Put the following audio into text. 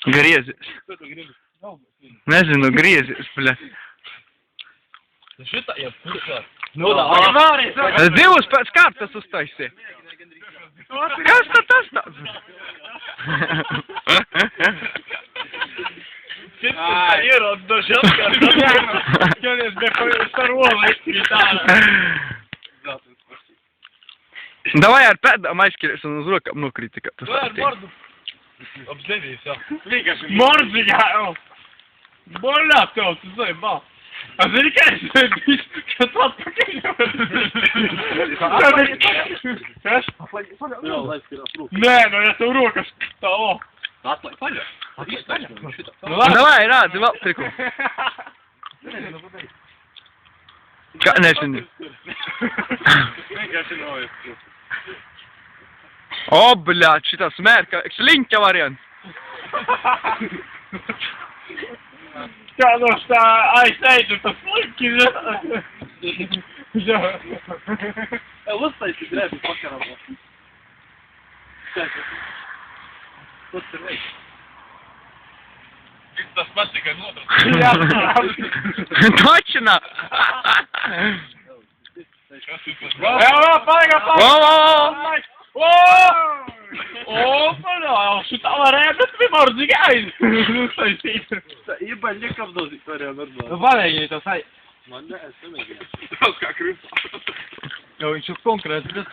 Griezis. Nezinu, griezis, bļa. Šitā, ja pusā. Nu, da, Divus pēc kārtas uztaisi. Kas tad tas tāds? Šitā ierod do želkārt. Skaties, bet starolā izkrītāra. Davai ar pēdām aizskries un uz rokām nokrīt, kā tas Vai ar attīk. mordu? Apzēdīs, jā. Mordziņā, jau. Boļā tev, tu zini, bā. A zini, kā es biju, kas atpakaļ jau. Kas? jā, lai skirās rūk. Nē, nu, ja tev rokas tā, o. Atlaik, paļa. Nu, labi. Davai, rādi vēl triku. Kā, nezinu. Vienkārši novies. O, bļāt, šitā smērka, sliņķa variants. Kā no tā aizteicu, tas slinki, jā. Uztaisi drēbi pakarā. Tas ir veids. Tas pats tikai notras. Jā, Točinā. jā, paigā. O, O, paļā, šitā varēja, bet bija mordziņā aiztaisīt. Iebaļ nekapdozīt varēja normāli. Varēja tas aiz. Man ne, es nemēģināju. Tas kā kristā. Jo viņš ir konkrēts.